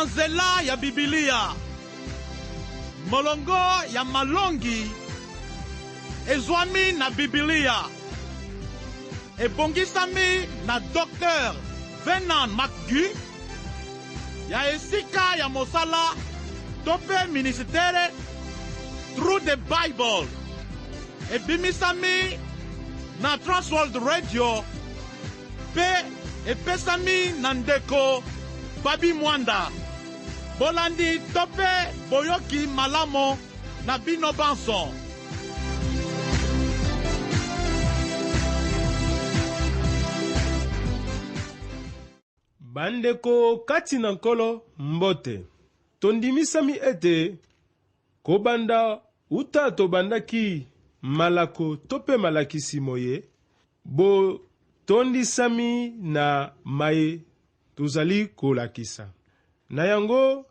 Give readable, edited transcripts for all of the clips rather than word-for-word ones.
na nzela ya Bibilia. Molongo ya malongi ezwami na Bibilia. Ebongisami na Dr. Venan McGee ya esika ya mosala tope ministere Through the Bible. Ebimisami na Transworld Radio pe epesami na ndeko Babi Mwanda. Bolandi tope boyoki malamo na bino banson. Bandeko kati na nkolo mbote. Tondimisami ete kobanda uta tobandaki malako tope malakisi moye. Bo tondisami na maye tuzali kolakisa. Na yango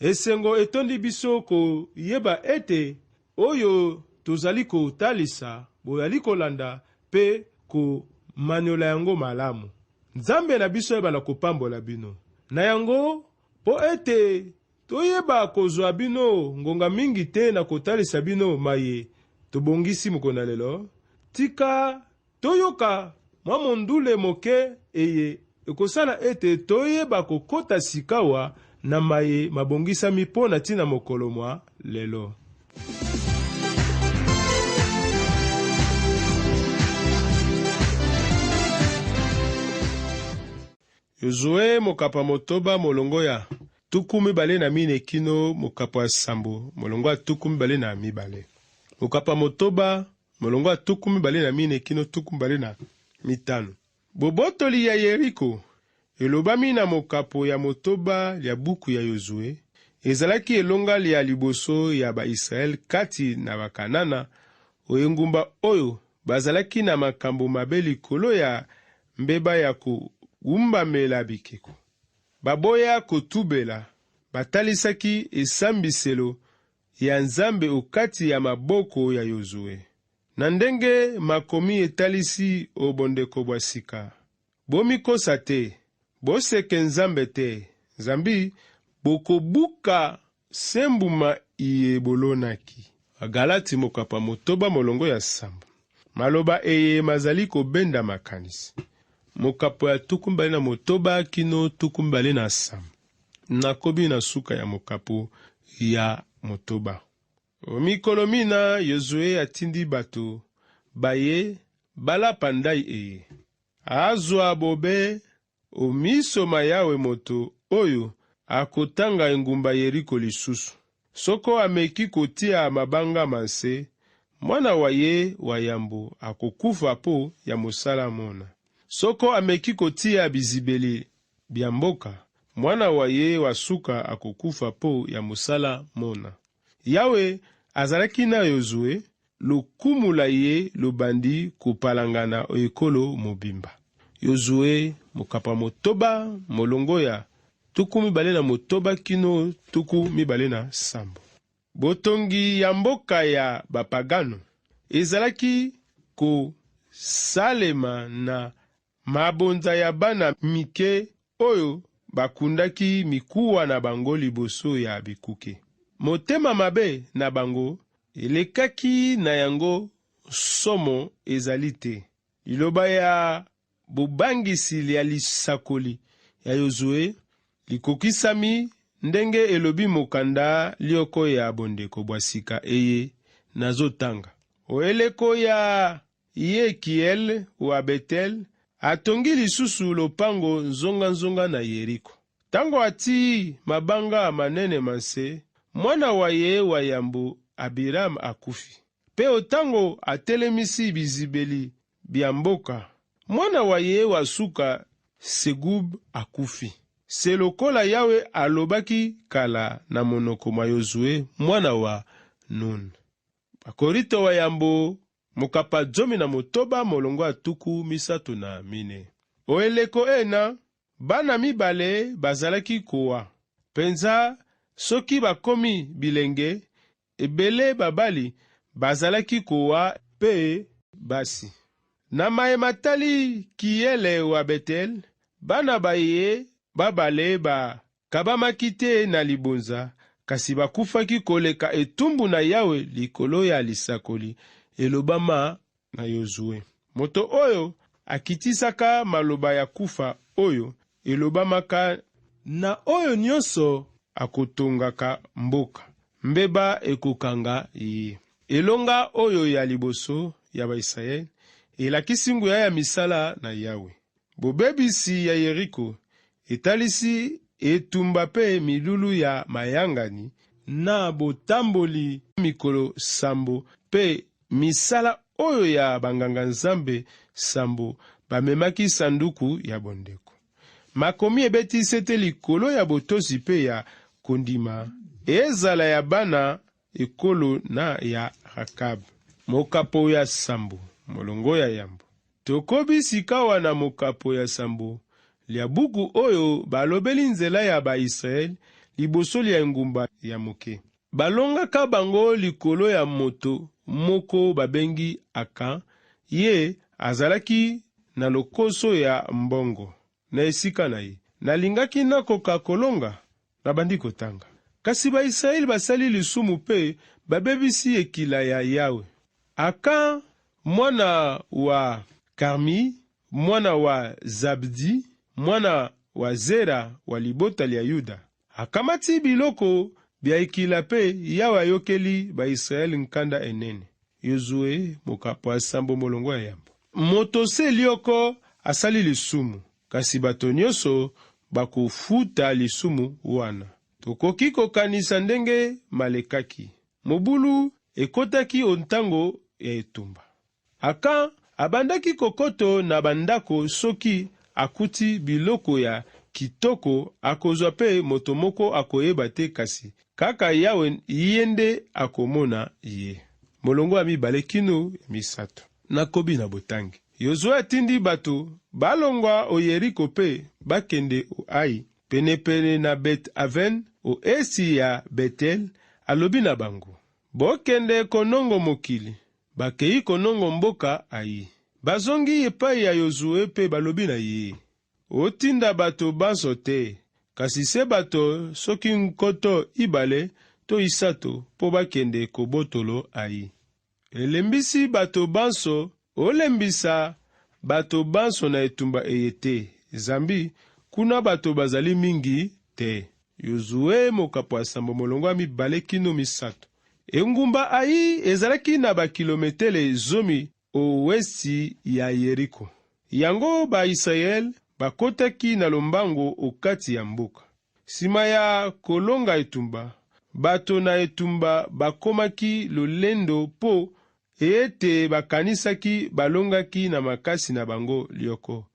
esengo etondi biso ko yeba ete oyo tuzali ko talisa boyali kolanda pe ko manyola yango malamu. Nzambe na biso yeba na kopambola bino. Na yango po ete toyeba kozwa bino ngonga mingi te na kotalisa bino maye tobongisi mokona lelo. Tika toyoka mwa mondule moke eye ekosala ete toyeba kokota sikawa na maye mabongisami mpo na tina mokolo mwa lelo. Yozue mokapa motoba molongo ya tuku mibale na mine kino mokapa ya sambo molongo ya tuku mibale na mibale. Mokapa motoba molongo ya tuku mibale na mine kino tuku mibale na mitano. Bobotoli ya Yeriko elobami na mokapo ya motoba ya buku ya Yozue ezalaki elonga ya liboso ya ba Israel kati na bakanana oyengumba oyo bazalaki na makambo mabe likolo ya mbeba ya kuumbamela bikeko. Baboya kotubela batalisaki esambiselo ya Nzambe okati ya maboko ya Yozue. Na ndenge makomi etalisi obondeko bwa sika. Bomikosa te, boseke Nzambe te, Nzambi bokobuka sembuma iye bolonaki. Galati mokapa motoba molongo ya sambo. Maloba eye mazali kobenda makanisi. Mokapo ya tukumbali na motoba kino tukumbali na sambo. Nakobi na suka ya mokapo ya motoba. Omikolo mina Yozue atindi bato baye bala pandai eye. Azwa bobe omiso mayawe moto oyo akotanga engumba Yeriko lisusu. Soko ameki kotia mabanga manse, mwana waye wayambo akokufa po ya mosala mona. Soko ameki kotia bizibeli biamboka, mwana waye wasuka akokufa po ya mosala mona. Yawe azalaki na Yozue, lokumula ye lobandi kopalangana ekolo mobimba. Yozue mokapa motoba molongo ya tuku mibale na motoba kino tuku mibale na sambo. Botongi ya mboka ya bapagano ezalaki ko salema na mabonza ya bana mike oyo bakundaki mikuwa na bango liboso ya bikuke. Motema mabe na bango elekaki na yango somo ezali te. Liloba ya bobangisi ya lisakoli ya Yozue likokisami ndenge elobi mokanda lioko ya bondeko bwa sika eye nazotanga. Oeleko ya Yekiel wa Betel atongi lisusu lopango nzonga na Yeriko. Tango ati mabanga manene manse, mwana waye wa yambo Abiram akufi. Pe otango atelemisi bizibeli biamboka, mwana waye wa suka Segub akufi. Se lokola Yawe alobaki kala na monoko ma Yozue mwana wa Nun. Akorito wa yambo mokapa jomi na motoba molongo atuku misato na mine. Oeleko ena bana mibale bazalaki kowa. Penza soki bakomi bilenge ebele babali bazalaki kowa pe basi. Na maematali Kiele wa Betel bana baye babale ba kabamaki te na libonza, kasi bakufaki koleka etumbu na Yawe likolo ya lisakoli, elobama na Yozue. Moto oyo akitisaka maloba ya kufa oyo elobamaka na oyo nyonso akotongaka mboka, mbeba ekokanga ye. Elonga oyo ya liboso ya Baisraeli elakisi nguya ya misala na Yawe. Bobebisi ya Yeriko etalisi etumba pe milulu ya mayangani na botamboli mikolo sambo pe misala oyo ya banganga nzambe sambo bamemaki sanduku ya bondeko. Makomi ebetisi te likolo ya botosi pe ya kondima ezala ya bana ekolo na ya Rakabu. Mokapo ya sambo molongo ya yambo. Tokobi sika wana mokapo ya sambo lia buku oyo balobeli nzela ya Baisraeli liboso lia ngumba ya moke. Balongaka bango likolo ya moto moko babengi Aka, ye azalaki na lokoso ya mbongo na esika na ye. Nalingaki nakoka kolonga na bandi kotanga. Kasi Baisraeli basali lisumu pe babebisi ekila ya Yawe. Aka mwana wa Karmi, mwana wa Zabdi, mwana wa Zera wa libota lia Yuda, akamati biloko bia ekila pe Yawe ayokeli Baisraeli nkanda enene. Yozue mokapo asambo molongo ya yambo. Moto se lioko asali lisumu, kasi bato nyonso bakofuta lisumu wana. Tokoki kokanisa ndenge malekaki. Mobulu ekotaki ontango ya etumba. Aka abandaki kokoto na bandako soki akuti biloko ya kitoko akozwa pe moto moko akoyeba te, kasi kaka Yawe yende akomona ye. Molongo ya mibale kino misato. Nakobi na botangi. Yozue atindi bato balongwa o Yeriko pe bakende o Ai, penepene na Bet-Aven o esi ya Betel, alobi na bango: bokende konongo mokili. Bakei konongo mboka Ai. Bazongi epai ya Yozue pe balobi na ye: otinda bato banso te, kasi se bato soki nkoto ibale to isato po bakende kobotolo Ai. Elembisi bato banso, olembisa bato banso na etumba eyete, zambi kuna bato bazali mingi te. Yozue mokapo asambo molongo ya mibale kino misato. Engumba Ai ezalaki na bakilometele zomi o westi ya Yeriko. Yango Baisraeli bakotaki na lombango okati ya mboka. Sima ya kolonga etumba, bato na etumba bakomaki lolendo po ete bakanisaki balongaki na makasi na bango lioko.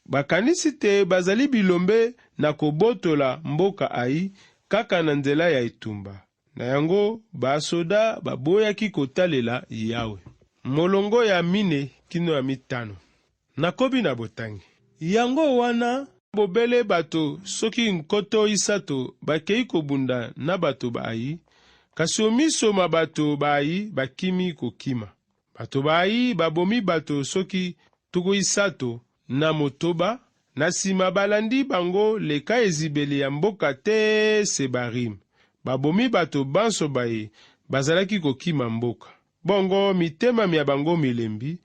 Bakanisi te bazali bilombe na kobotola mboka Ai kaka na nzela ya etumba. Na yango basoda baboyaki kotalela Yawe. Molongo ya mine kino ya mitano. Nakobi na botangi. Yango wana bobele bato soki nkoto isato bakei kobunda na bato ba Ai, kasi omisoma bato ba Ai bakimi kokima. Bato ba Ai babomi bato soki tuku isato na motoba, na sima balandi bango leka ezibeli ya mboka te Sebarim. Babomi bato banso baye bazalaki kokima mboka. Bongo mitema mia bango milembi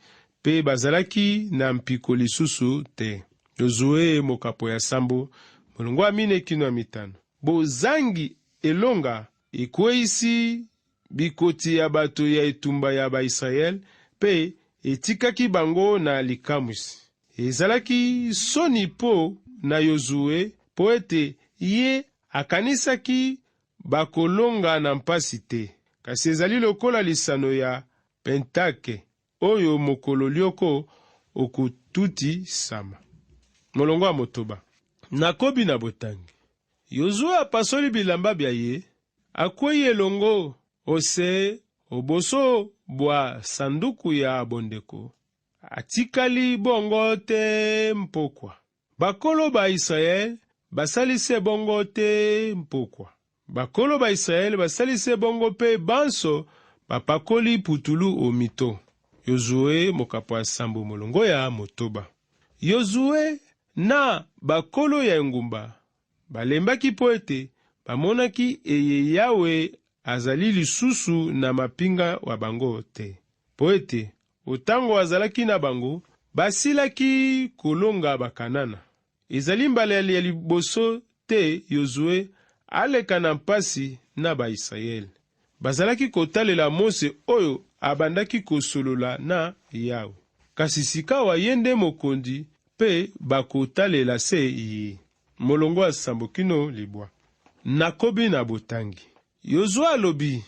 pe bazalaki na mpiko lisusu te. Yozue mokapo ya sambo molongo ya mine kino ya mitano. Bozangi elonga ekweisi bikoti ya bato ya etumba ya Baisraeli pe etikaki bango na likamwisi. Ezalaki soni po na Yozue po ete ye akanisaki bakolonga na mpasi te. Kasi ezali lokola lisano ya Pentake oyo mokolo lioko okututi sama. Molongo ya motoba. Nakobi na botangi. Yozue apasoli bilamba bya ye, akwei elongo ose oboso bwa sanduku ya bondeko. Atikali bongo te mpokwa. Bakolo ba Israeli basalise bongo te mpokwa. Bakolo ba Israeli basalise bongo pe banso bapakoli putulu o mito. Yozue mokapo asambo molongo ya motoba. Yozue na bakolo ya engumba balembaki po ete bamonaki eye Yawe azali lisusu na mapinga wa bango te. Po ete otango azalaki na bango, basilaki kolonga bakanana. Ezali mbala ya liboso te Yozue aleka na mpasi na Baisraele. Bazalaki kotalela Mose oyo abandaki kosolola na Yawe. Kasi sikawa ye nde mokondi pe bakotalela se ye. Molongo ya sambo kino libwa. Nakobi na botangi. Yozue alobi,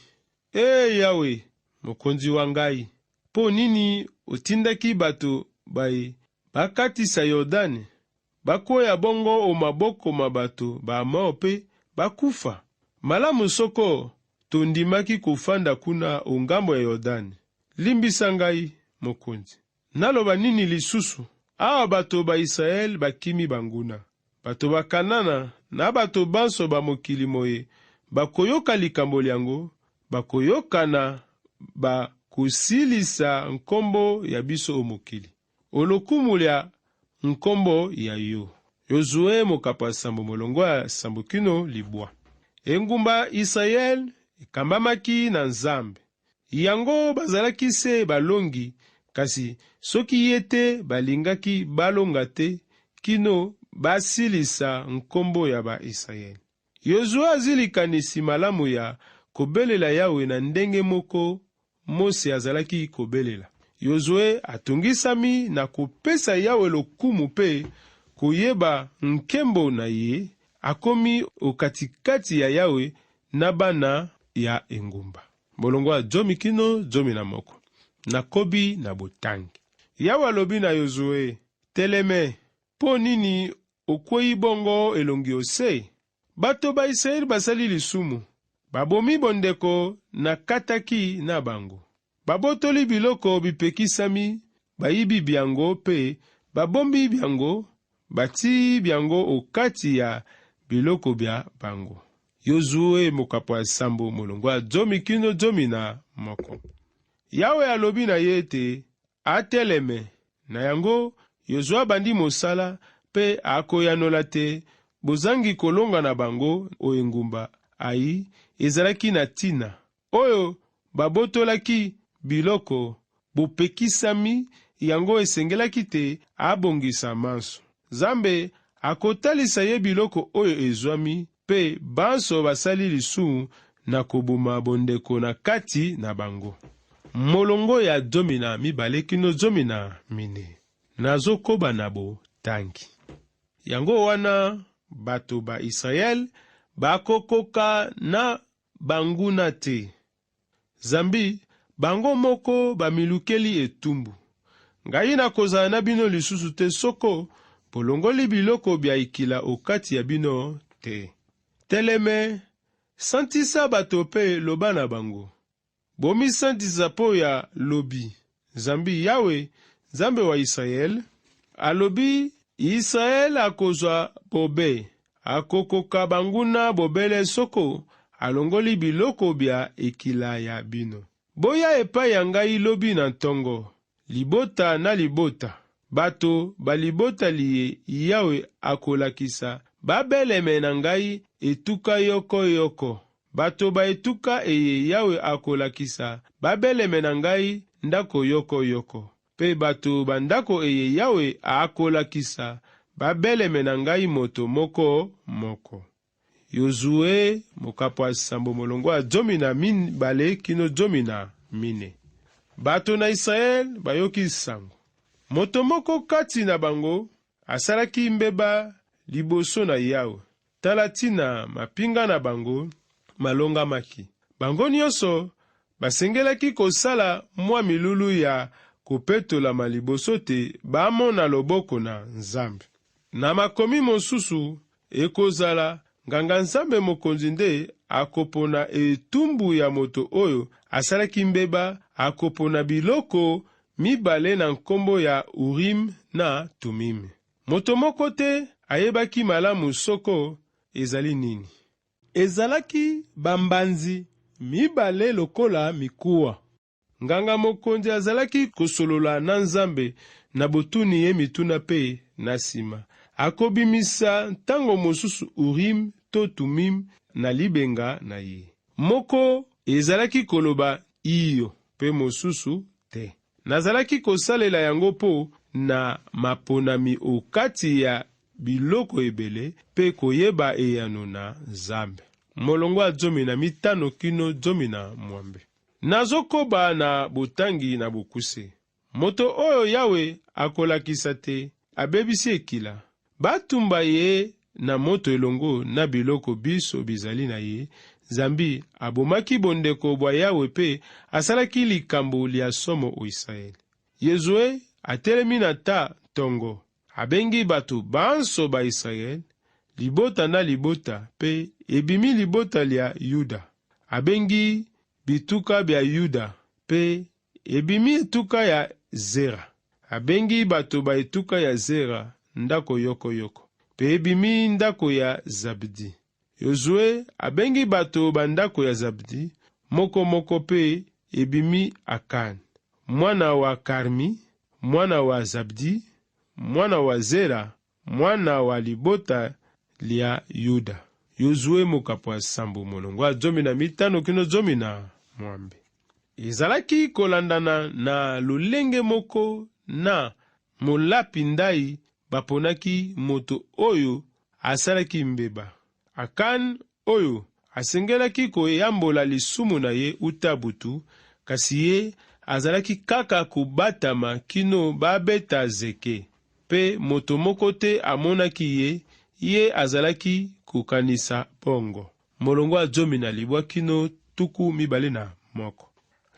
Yawe, mokonzi wa ngai, po nini otindaki bato bakatisa Yordani, bakoya bongo o maboko mabato ba Amor pe bakufa? Malamu soko tondimaki kofanda kuna o ngambo ya Yordani. Limbisa ngai, mokonzi. Naloba nini lisusu? Awa bato ba Israel bakimi banguna. Bato bakanana na bato banso ba mokili moye bakoyoka likambo lyango, bakoyokana bakosilisa nkombo ya biso o mokili. Olokumu lya nkombo ya yo. Yozue mokapa sambo molongo ya sambo kino libwa. Engumba Israel ekambamaki na Nzambe. Yango bazalaki se balongi, kasi soki yete balingaki balonga te kino basilisa nkombo ya ba Israel. Yozue azilikanisi malamu ya kobelela Yawe na ndenge moko Mose azalaki kobelela. Yozue atungisami na kopesa Yawe lokumu pe koyeba nkembo na ye, akomi okatikati ya Yawe na bana ya engumba. Molongo ya zomi kino zomi na moko. Nakobi na botangi. Yawe alobi na Yozue, teleme, po nini okwei bongo elongi ose? Bato ba Israeli basali lisumu, babomi bondeko na kataki na bango. Babotoli biloko bipekisami, bayibi biango pe babombi biango, bati biango okati ya biloko bia bango. Yozue mokapo ya sambo molongo ya zomi kino zomi na moko. Yawe alobi na yete, ateleme, na yango Yozue bandi mosala pe akoyanola te, bozangi kolonga na bango o engumba ai ezalaki na tina. Oyo babotolaki biloko bopekisami, yango esengelaki te abongisa manso. Zambe akotalisa ye biloko oyo ezwami, pe banso basali lisu na koboma bondeko na kati na bango. Molongo ya zomi na mibale kino zomi na mine. Nazokoba na botangi. Yango wana bato ba Israel bakokoka na banguna te. Zambi bango moko bamilukeli etumbu. Ngai na kozala na bino lisusu te soko bolongoli biloko bya ikila okati ya bino te. Teleme, santisa bato pe loba na bango. Bomi santisa po ya lobi. Zambi Yawe, Zambe wa Israel, alobi Israel akozwa bobe, akokoka banguna bobele soko, alongoli biloko bya ekila ya bino. Boya epai ya ngai lobi na ntongo, libota na libota. Bato balibota liye Yawe akolakisa, babeleme na ngai etuka yoko yoko. Bato ba etuka eye Yawe akolakisa, babeleme na ngai ndako yoko yoko. Pe bato bandako eye Yawe akolakisa, babeleme na ngai moto moko moko. Yozue mokapo ya sambo molongo ya zomi na mibale kino zomi na mine. Bato na Israel bayoki sango. Moto moko kati na bango asalaki mbeba liboso na Yawe. Tala tina mapinga na bango malonga maki. Bango nyonso basengelaki kosala mwa milulu ya kopetola maliboso te bamona loboko na Nzambe. Na makomi mosusu ekozala nganga Nzambe mokonzi nde akopona etumbu ya moto oyo asalaki mbeba, akopona biloko mibale na nkombo ya Urim na Tumim. Moto moko te ayebaki malamu soko ezali nini. Ezalaki bambanzi mibale lokola mikuwa. Nganga mokonzi azalaki kosolola na Nzambe na botuni ye mituna pe na sima. akobimisa ntango mosusu Urim to Tumim na libenga na ye. Moko ezalaki koloba iyo pe mosusu te. Nazalaki kosalela yango po na maponami okati ya biloko ebele pe koyeba eyano na Nzambe. Molongo ya 15 kino 17. Nazokoba na botangi na bokuse. Moto oyo Yawe akolakisa te abebisi ekila. Batumba ye na moto elongo na biloko biso bizali na ye. Zambi abomaki bondeko bwa Yawe pe asalaki likambo lia somo o Israeli. Yezue atelemi na ta tongo. Abengi bato banso ba Israeli, libota na libota pe ebimi libota lia Yuda. Abengi bituka bya Yuda pe ebimi etuka ya Zera. Abengi bato ba etuka ya Zera ndako yoko yoko. Pe ebimi ndako ya Zabdi. Yozue abengi bato bandako ya Zabdi, moko moko pe ebimi Akan, mwana wa Karmi, mwana wa Zabdi, mwana wa Zera, mwana wa libota lia Yuda. Yozue mokapo ya sambo molongo ya 15 kino 17. Ezalaki kolandana na lolenge moko na molapi ndai baponaki moto oyo asalaki mbeba. Akan oyo asengelaki koyambola lisumu na ye uta butu, kasi ye azalaki kaka kubatama kino babeta zeke. Pe moto moko te amonaki ye azalaki kukanisa bongo. Molongo ya 19 kino 21.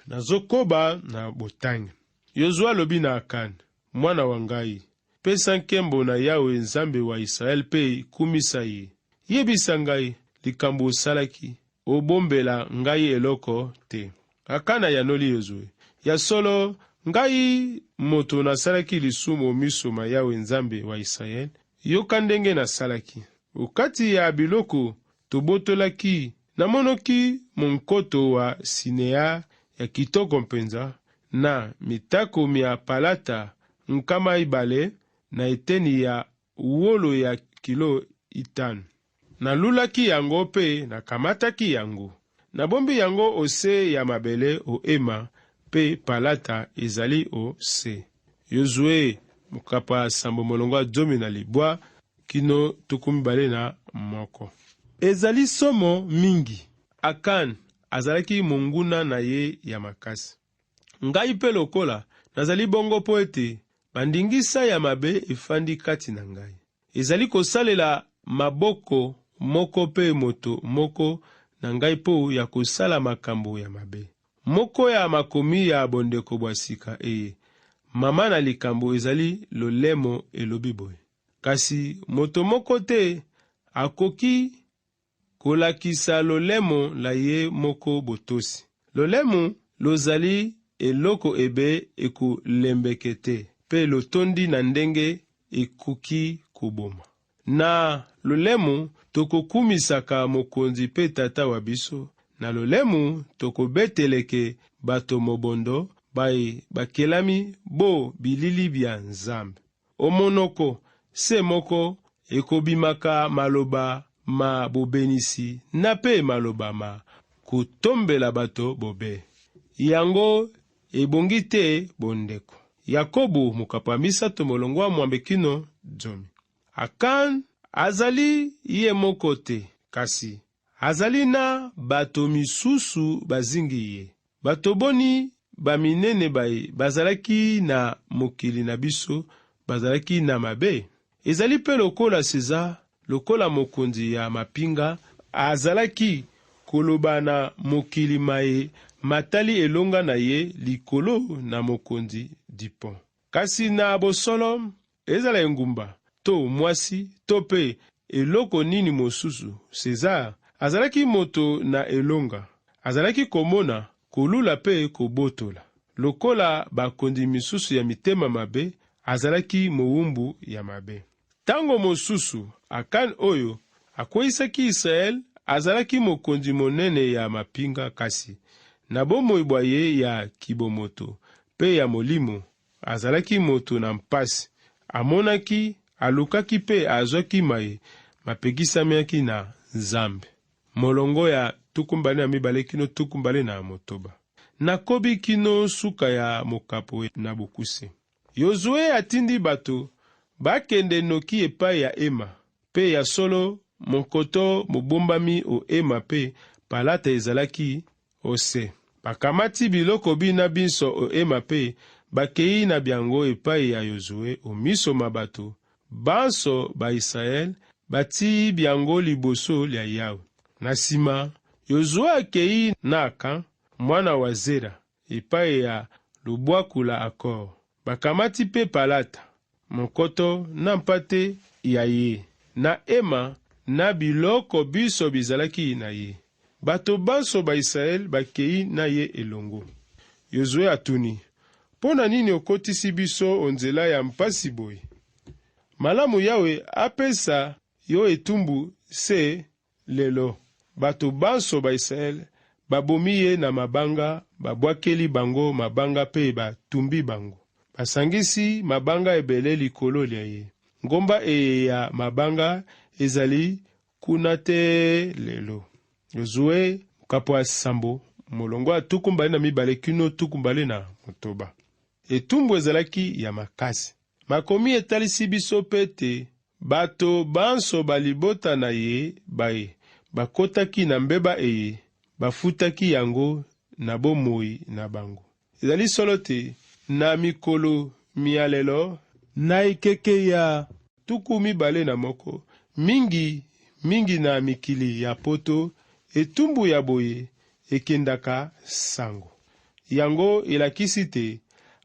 Nazokoba na botangi. Yozua lobi na Akan, mwana wa ngai, pesa nkembo na Yawe Nzambe wa Israel pe kumisa ye. Yebisa ngai likambo osalaki, obombela ngai eloko te. Akana yanoli Yozue, ya solo ngai moto nasalaki lisumu miso ma Yawe Nzambe wa Israel, yoka ndenge nasalaki. Okati ya biloko tobotolaki, namonoki monkoto wa Sinea ya kitoko mpenza, na mitako mia palata nkama ibale, na eteni ya wolo ya kilo 5. Nalulaki yango pe nakamataki yango. Nabombi yango ose ya mabele o ema pe palata ezali o se. Yozue mokapa sambo molongo ya 17 kino 21. Ezali somo mingi. Akan azalaki monguna na ye ya makasi. Ngai pe lokola nazali bongo po ete bandingisa ya mabe efandi kati na ngai. Ezali kosalela maboko moko pe moto moko na ngai po ya kosala makambo ya mabe. Moko ya makomi ya bondeko bwa sika mama na likambo ezali lolemo elobi boye. Kasi moto moko te akoki kolakisa lolemo la ye moko botosi. Lolemo lozali eloko ebe ekulembekete pe lotondi na ndenge ekoki koboma. Na lolemu tokokumisaka mokonzi pe tata wa biso. Na lolemu tokobeteleke bato mobondo bakelami bo bilili bya Nzambe. Omonoko se moko ekobimaka maloba ma bobenisi na pe maloba ma kutombela bato bobe. Yango ebongi te bondeko. Yakobo mokapa 3 molongo wa 9 10. Akan azali ye moko te, kasi azali na bato misusu bazingi ye. Bato boni baminene bazalaki na mokili na biso, bazalaki na mabe. Ezali pe lokola César, lokola mokonzi ya mapinga, azalaki koloba na mokili maye matali elonga na ye likolo na mokonzi dipon. Kasi na bosolo ezala engumba to mwasi to pe eloko nini mosusu, César azalaki moto na elonga, azalaki komona kolula pe kobotola. Lokola bakondi misusu ya mitema mabe, azalaki mowumbu ya mabe. Tango mosusu Akan oyo akweyisaki Israel, azalaki mokonzi monene ya mapinga, kasi na bomoi bwa ye ya kibomoto pe ya molimo azalaki moto na mpasi. Amonaki alukaki mpe azwaki maye mapekisamiaki na Nzambe. Molongo ya 22 kino 26 nakobi kino suka ya mokapo na bokuse. Yozue atindi bato bakende noki epai ya ema, pe ya solo monkoto mobombami o ema pe palata ezalaki ose. Bakamati biloko bina binso o ema pe bakei na biango epai ya Yozue o miso mabato banso ba Israel bati biango liboso lya Yawe. Na sima Yozue akei na Akan mwana wa Zera epai ya lubwaku la Akor. Bakamati pe palata monkoto na mpate ya ye na ema na biloko biso bizalaki na ye. Bato banso ba Israel bakei na ye elongo. Yozue atuni, pona nini okotisi biso onzela ya mpasi boye? Malamu Yawe apesa yo etumbu se lelo. Bato banso ba Israel babomi ye na mabanga, babwakeli bango mabanga pe batumbi bango. Basangisi mabanga ebele likolo lya ye. Ngomba ya mabanga ezali kuna te lelo. Yozue mokapo ya sambo molongo ya 22 kino 29. Etumbu ezalaki ya makasi. Makomi etalisi biso pete bato banso balibota na ye baye bakotaki na mbeba eye, bafutaki yango na bomoi na bango. Ezali solo te, na mikolo mialelo na ekeke ya 21 mingi na mikili ya poto etumbu ya boye ekendaka sango. Yango elakisi te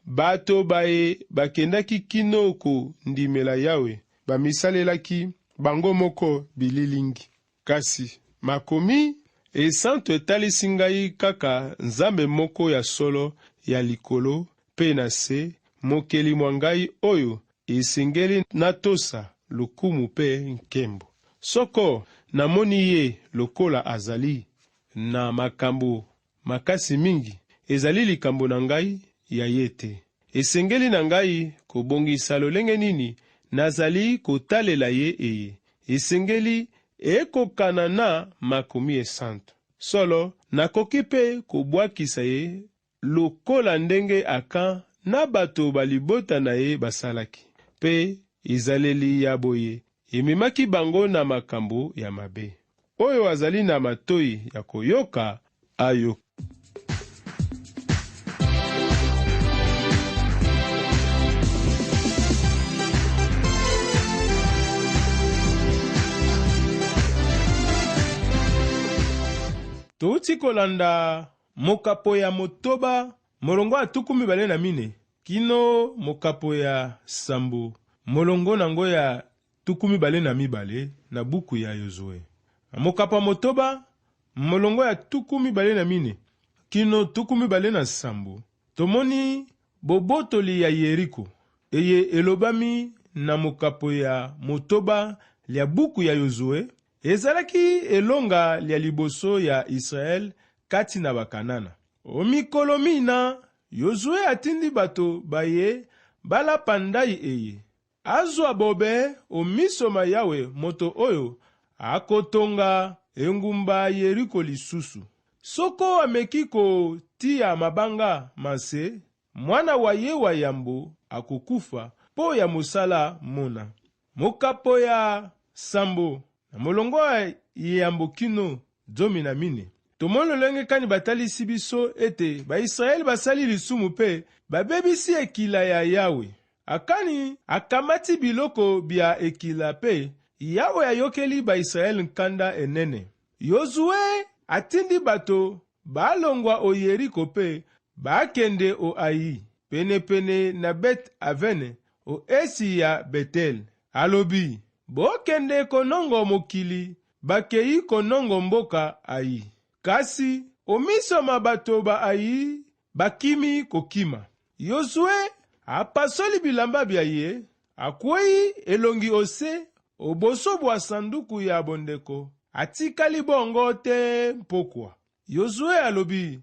bato baye bakendaki kino ko ndimela Yawe bamisalelaki bango moko bililingi. Kasi makomi esanto etalisi ngai kaka Nzambe moko ya solo ya likolo pe na se, mokeli mwa ngai oyo esengeli natosa lokumu pe nkembo. Soko namoni ye lokola azali na makambo makasi mingi, ezali likambo na ngai ya ye te. Esengeli na ngai kobongisa lolenge nini nazali kotalela ye eye. Esengeli ekokana na makomi esanto. Solo nakoki pe kobwakisa ye lokola ndenge Akan na bato balibota na ye basalaki. Pe ezaleli ya boye ememaki bango na makambo ya mabe. Oyo azali na matoi ya koyoka ayoka. Touti kolanda mokapo ya motoba molongo ya 24 kino mokapo ya sambo molongo nango ya 22 na buku ya Yozue. Mokapo motoba molongo ya 24 kino 27 tomoni bobotoli ya Yeriko eye elobami na mokapo ya motoba lia buku ya Yozue. Ezalaki elonga lia liboso ya Israel kati na bakanana. Omikolo mina Yozue atindi bato baye balapa ndai eye. Azwa bobe omisoma Yawe moto oyo akotonga engumba Yeriko lisusu. Soko ameki kotia mabanga mase, mwana wa ye wa yambo akokufa po ya musala mona. Mokapo ya sambo na molongo ya yambo kino 14. Tomoni lenge kani batalisi biso ete ba Israel basali lisumu pe babebisi ekila ya Yawe. Akani akamati biloko bia ekila pe Yawe ayokeli ba Israel nkanda enene. Yozue atindi bato balongwa o Yeriko pe bakende o Ai pene na Bet Avene o esi ya Betel. Alobi bokende konongo mokili bakei konongo mboka Ai. Kasi omisoma bato ba Ai bakimi kokima. Yozue apasoli bilamba bia ye, akwei elongi ose oboso bwa sanduku ya bondeko, atikali bongo te mpokwa. Yozue alobi,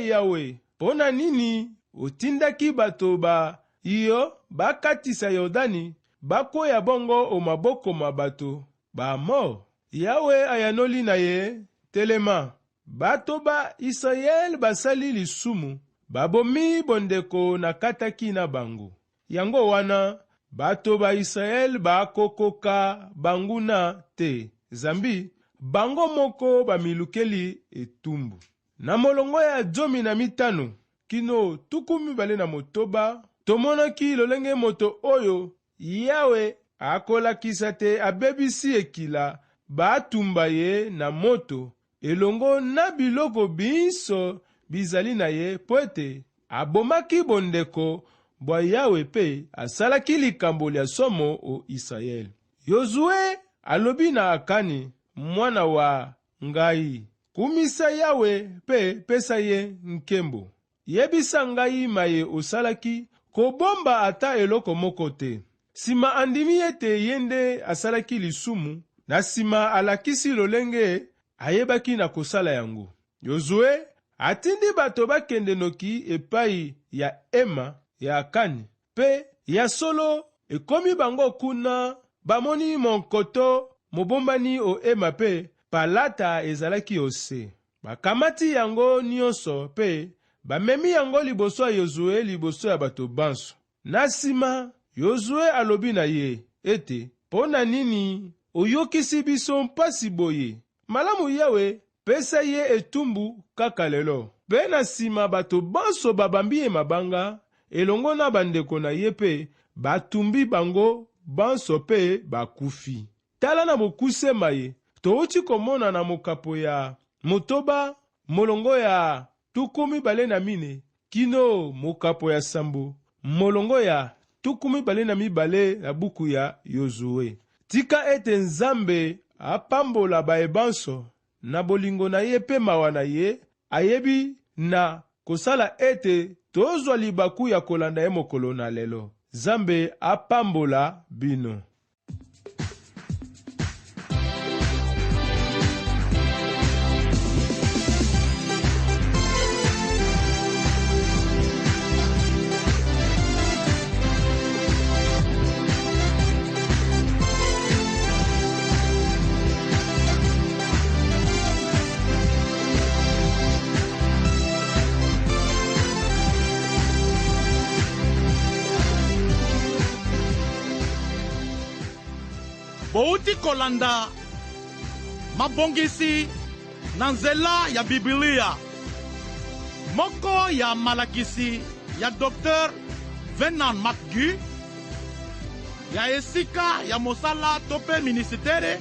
Yawe, pona nini otindaki bato ba iyo bakatisa Yordani bakwea bongo o maboko ma bato bamor. Yawe ayanoli na ye, telema, bato ba Israel basali lisumu, babomi bondeko na kataki na bango. Yango wana, bato ba Israel bakokoka banguna te, zambi, bango moko bamilukeli etumbu. Na molongo ya 15 kino 26 tomonaki lolenge moto oyo Yawe akolakisa te abebisi ekila batumba ye na moto elongo na biloko binso bizali na ye po ete abomaki bondeko bwa Yawe pe asalaki likambo lia somo o Israel. Yozue alobi na Akani mwana wa Ngai, kumisa Yawe pe pesa ye nkembo. Yebisa ngai maye osalaki kobomba ata eloko moko te. Sima andimi ete yende asalaki lisumu, na sima alakisi lolenge ayebaki na kosala yango. Yozue atindi bato bakende noki epai ya Ema ya Akani, pe ya solo ekomi bango kuna bamoni monkoto mobombani o Ema pe palata ezalaki ose. Bakamati yango nyonso pe bamemi yango liboso ya Yozue liboso ya bato banso. Na sima Yozue alobi na ye ete pona nini oyokisi biso mpasi boye. Malamu Yawe pesa ye etumbu kaka lelo. Pe na sima bato banso babambi ye mabanga elongo na bandeko na ye pe batumbi bango banso pe bakufi. Tala na bokuse maye touti komona na mokapo ya motoba molongo ya 24 kino mokapo ya sambo molongo ya 22 na buku ya Yozue. Tika ete Nzambe apambola baebanso na bolingo na ye pe mawa na ye, ayebi na kosala ete tozwa libaku ya kolanda ye mokolo na lelo. Nzambe apambola bino. Bouti kolanda mabongisi na nzela ya Biblia moko ya malakisi ya Dr. Vernon McGee ya esika ya mosala tope ministere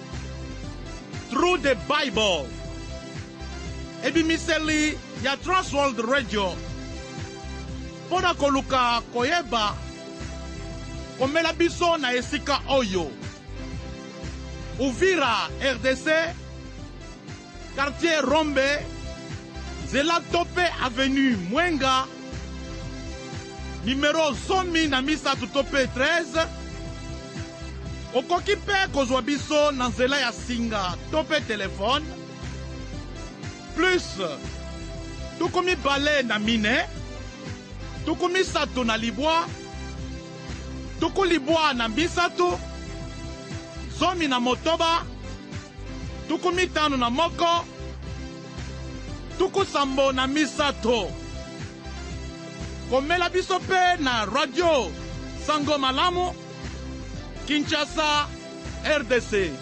Through the Bible ebimiseli ya Transworld Radio pona koluka koyeba komela biso na esika oyo Uvira, RDC, quartier Rombe, Zela Tope Avenue Mwenga, numéro 100 na misa Tope 13, okoki pe kozwa biso na nzela ya singa Tope telefone, plus tukumi bale na mine, tukumi sato na libwa, tuku libwa na bisatu, zomi na motoba, tuku 5 na moko, tuku sambo na misato. Komela biso pe na radio Sango Malamu, Kinshasa, RDC.